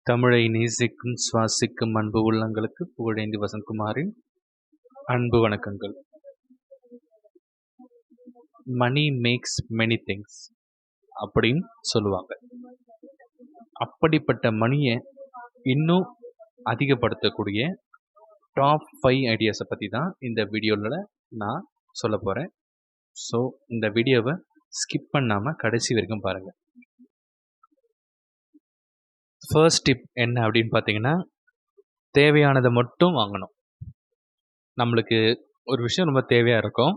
தமிழை நேசிக்கும் சுவாசிக்கும் அன்பு உள்ளங்களுக்கு புகழேந்தி வசந்த்குமாரின் அன்பு வணக்கங்கள். மணி மேக்ஸ் மெனி திங்ஸ் அப்படின்னு சொல்லுவாங்க. அப்படிப்பட்ட மணியை இன்னும் அதிகப்படுத்தக்கூடிய டாப் 5 ஐடியாஸை பற்றி தான் இந்த வீடியோவில் நான் சொல்ல போகிறேன். ஸோ இந்த வீடியோவை ஸ்கிப் பண்ணாமல் கடைசி வரைக்கும் பாருங்கள். ஃபர்ஸ்ட் டிப் என்ன அப்படின்னு பார்த்தீங்கன்னா, தேவையானதை மட்டும் வாங்கணும். நம்மளுக்கு ஒரு விஷயம் ரொம்ப தேவையாக இருக்கும்,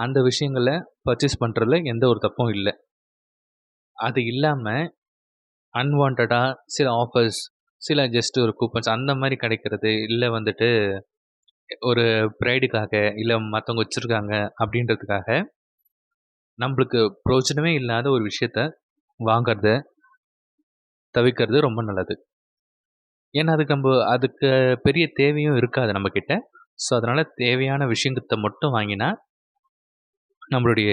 அந்த விஷயங்களை பர்ச்சேஸ் பண்ணுறதுல எந்த ஒரு தப்பும் இல்லை. அது இல்லாமல் அன்வான்டாக சில ஆஃபர்ஸ், சில ஜஸ்ட் ஒரு கூப்பன்ஸ் அந்த மாதிரி கிடைக்கிறது, இல்லை வந்துட்டு ஒரு ப்ரைடுக்காக, இல்லை மற்றவங்க வச்சுருக்காங்க அப்படின்றதுக்காக நம்மளுக்கு பிரயோஜனமே இல்லாத ஒரு விஷயத்த வாங்கிறத தவிர்க்கிறது ரொம்ப நல்லது. ஏன்னா அதுக்கு பெரிய தேவையும் இருக்காது நம்மக்கிட்ட. ஸோ அதனால் தேவையான விஷயத்தை மட்டும் வாங்கினா நம்மளுடைய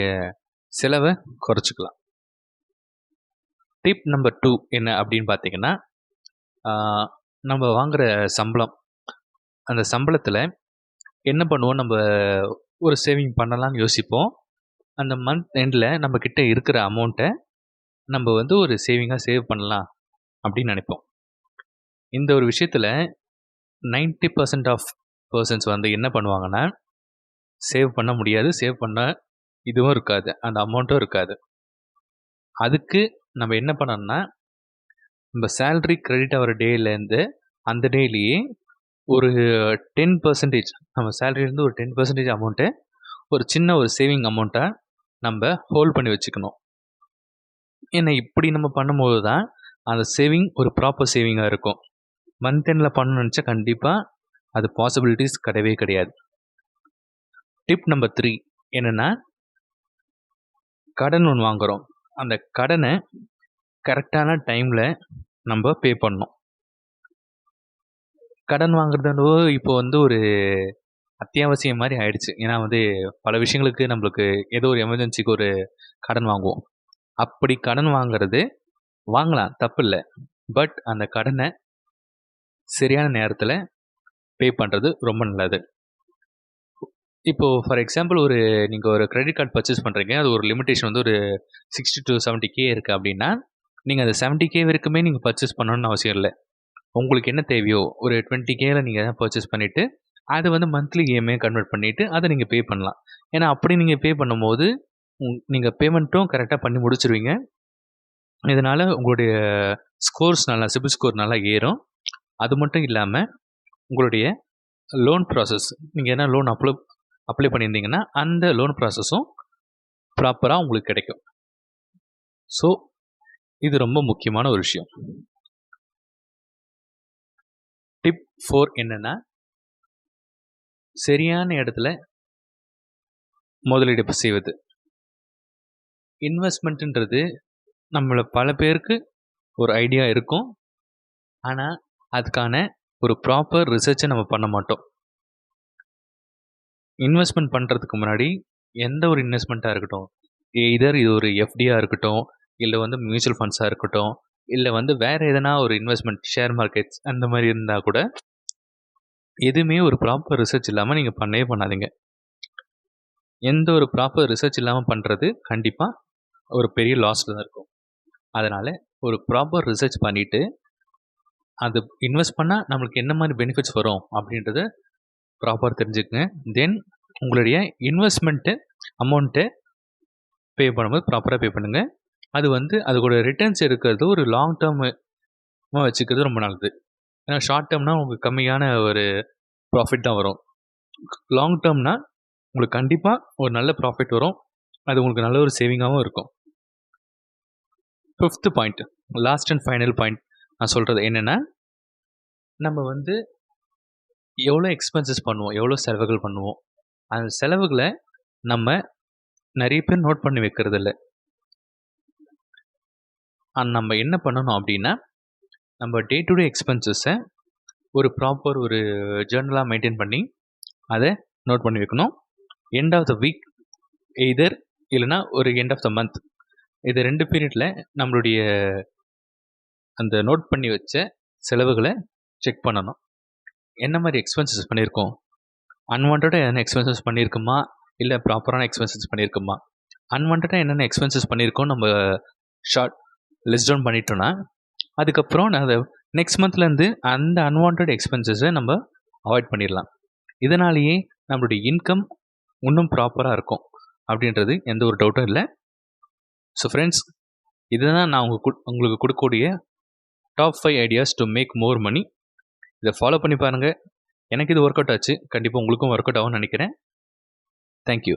செலவை குறைச்சிக்கலாம். டிப் நம்பர் 2 என்ன அப்படின்னு பார்த்தீங்கன்னா, நம்ம வாங்குகிற சம்பளம், அந்த சம்பளத்தில் என்ன பண்ணுவோம், நம்ம ஒரு சேவிங் பண்ணலாம்னு யோசிப்போம். அந்த மந்த் எண்டில் நம்மக்கிட்ட இருக்கிற அமௌண்ட்டை நம்ம ஒரு சேவிங்காக சேவ் பண்ணலாம் அப்படின்னு நினைப்போம். இந்த ஒரு விஷயத்தில் 90% ஆஃப் பர்சன்ஸ் என்ன பண்ணுவாங்கன்னா, சேவ் பண்ண முடியாது, சேவ் பண்ண இதுவும் இருக்காது, அந்த அமௌண்ட்டும் இருக்காது. அதுக்கு நம்ம என்ன பண்ணணும்னா, நம்ம சேல்ரி கிரெடிட் ஆகிற டேலேருந்து அந்த டேலேயே ஒரு 10%, நம்ம சேலரியிலேருந்து ஒரு 10% அமௌண்ட்டை ஒரு சின்ன ஒரு சேவிங் அமௌண்ட்டாக நம்ம ஹோல்ட் பண்ணி வச்சுக்கணும். ஏன்னா இப்படி நம்ம பண்ணும்போது தான் அந்த சேவிங் ஒரு ப்ராப்பர் சேவிங்காக இருக்கும். மந்த் எண்டில் பண்ணணும்னு நினச்சா கண்டிப்பாக அது பாசிபிலிட்டிஸ் கிடையவே கிடையாது. டிப் நம்பர் 3 என்னென்னா, கடன் ஒன்று வாங்குகிறோம், அந்த கடனை கரெக்டான டைமில் நம்ம பே பண்ணணும். கடன் வாங்குறது இப்போ ஒரு அத்தியாவசியம் மாதிரி ஆயிடுச்சு. ஏன்னா பல விஷயங்களுக்கு நம்மளுக்கு ஏதோ ஒரு எமர்ஜென்சிக்கு ஒரு கடன் வாங்குவோம். அப்படி கடன் வாங்கலாம், தப்பு இல்லை. பட் அந்த கடனை சரியான நேரத்தில் பே பண்ணுறது ரொம்ப நல்லது. இப்போது ஃபார் எக்ஸாம்பிள் நீங்கள் ஒரு கிரெடிட் கார்டு பர்ச்சேஸ் பண்ணுறீங்க, அது ஒரு லிமிட்டேஷன் ஒரு 60 to 70K இருக்குது அப்படின்னா, நீங்கள் அந்த 70K வரைக்குமே நீங்கள் பர்ச்சேஸ் பண்ணணும்னு அவசியம் இல்லை. உங்களுக்கு என்ன தேவையோ ஒரு 20Kல நீங்கள் பர்ச்சேஸ் பண்ணிவிட்டு அதை மந்த்லி இஎம்ஐ கன்வெர்ட் பண்ணிவிட்டு அதை நீங்கள் பே பண்ணலாம். ஏன்னா அப்படி நீங்கள் பே பண்ணும்போது நீங்கள் பேமெண்ட்டும் கரெக்டாக பண்ணி முடிச்சிருவீங்க. இதனால் உங்களுடைய சிபில் ஸ்கோர் நல்லா ஏறும். அது மட்டும் இல்லாமல் உங்களுடைய லோன் ப்ராசஸ், நீங்கள் என்ன லோன் அப்ளை பண்ணியிருந்தீங்கன்னா அந்த லோன் ப்ராசஸும் ப்ராப்பராக உங்களுக்கு கிடைக்கும். ஸோ இது ரொம்ப முக்கியமான ஒரு விஷயம். டிப் 4 என்னென்னா, சரியான இடத்துல முதலீடு செய்வது. இன்வெஸ்ட்மெண்ட்டுன்றது நம்மளை பல பேருக்கு ஒரு ஐடியா இருக்கும், ஆனால் அதுக்கான ஒரு ப்ராப்பர் ரிசர்ச்சை நம்ம பண்ண மாட்டோம். இன்வெஸ்ட்மெண்ட் பண்ணுறதுக்கு முன்னாடி எந்த ஒரு இன்வெஸ்ட்மெண்ட்டாக இருக்கட்டும், எய்தர் இது ஒரு எஃப்டியாக இருக்கட்டும், இல்லை மியூச்சுவல் ஃபண்ட்ஸாக இருக்கட்டும், இல்லை வேறு எதனா ஒரு இன்வெஸ்ட்மெண்ட், ஷேர் மார்க்கெட்ஸ் அந்த மாதிரி இருந்தால் கூட எதுவுமே ஒரு ப்ராப்பர் ரிசர்ச் இல்லாமல் நீங்கள் பண்ணவே பண்ணாதீங்க. எந்த ஒரு ப்ராப்பர் ரிசர்ச் இல்லாமல் பண்ணுறது கண்டிப்பாக ஒரு பெரிய லாஸில் தான் இருக்கும். அதனால் ஒரு ப்ராப்பர் ரிசர்ச் பண்ணிவிட்டு அது இன்வெஸ்ட் பண்ணால் நம்மளுக்கு என்ன மாதிரி பெனிஃபிட்ஸ் வரும் அப்படின்றத ப்ராப்பர் தெரிஞ்சுக்கங்க. தென் உங்களுடைய இன்வெஸ்ட்மெண்ட்டு அமௌண்ட்டை பே பண்ணும்போது ப்ராப்பராக பே பண்ணுங்கள். அது அதோட ரிட்டர்ன்ஸ் இருக்கிறது ஒரு லாங் டேர்மாக வச்சுக்கிறது ரொம்ப நல்லது. ஏன்னா ஷார்ட் டேர்ம்னால் உங்களுக்கு கம்மியான ஒரு ப்ராஃபிட் தான் வரும். லாங் டேர்ம்னால் உங்களுக்கு கண்டிப்பாக ஒரு நல்ல ப்ராஃபிட் வரும். அது உங்களுக்கு நல்ல ஒரு சேவிங்காகவும் இருக்கும். 5th point, last and final point நான் சொல்கிறது என்னென்னா, நம்ம எவ்வளோ எக்ஸ்பென்சஸ் பண்ணுவோம், எவ்வளோ செலவுகள் பண்ணுவோம், அந்த செலவுகளை நம்ம நிறைய பேர் நோட் பண்ணி வைக்கிறது இல்லை. நம்ம என்ன பண்ணணும் அப்படின்னா, நம்ம டே டு டே எக்ஸ்பென்சஸை ஒரு ப்ராப்பர் ஒரு ஜேர்னலாக மெயின்டைன் பண்ணி அதை நோட் பண்ணி வைக்கணும். End of the week either இல்லைனா ஒரு எண்ட் ஆஃப் த மந்த், இது 2 பீரியடில் நம்மளுடைய அந்த நோட் பண்ணி வச்ச செலவுகளை செக் பண்ணணும். என்ன மாதிரி எக்ஸ்பென்சஸ் பண்ணியிருக்கோம், அன்வான்டாக என்னென்ன எக்ஸ்பென்சஸ் பண்ணியிருக்குமா, இல்லை ப்ராப்பரான எக்ஸ்பென்சஸ் பண்ணியிருக்குமா. அன்வான்டாக என்னென்ன எக்ஸ்பென்சஸ் பண்ணியிருக்கோம் நம்ம ஷார்ட் லிஸ்ட் டவுன் பண்ணிட்டோன்னா, அதுக்கப்புறம் நான் அதை நெக்ஸ்ட் மந்த்லேருந்து அந்த அன்வான்ட் எக்ஸ்பென்சஸை நம்ம அவாய்ட் பண்ணிடலாம். இதனாலேயே நம்மளுடைய இன்கம் இன்னும் ப்ராப்பராக இருக்கும் அப்படின்றது எந்த ஒரு டவுட்டும் இல்லை. ஸோ ஃப்ரெண்ட்ஸ், இதுதான் நான் உங்களுக்கு கொடுக்கக்கூடிய top 5 ideas to make more money. இதை ஃபாலோ பண்ணி பாருங்கள். எனக்கு இது ஒர்க் அவுட் ஆச்சு. கண்டிப்பாக உங்களுக்கும் ஒர்க் அவுட் ஆகும்னு நினைக்கிறேன். தேங்க்யூ.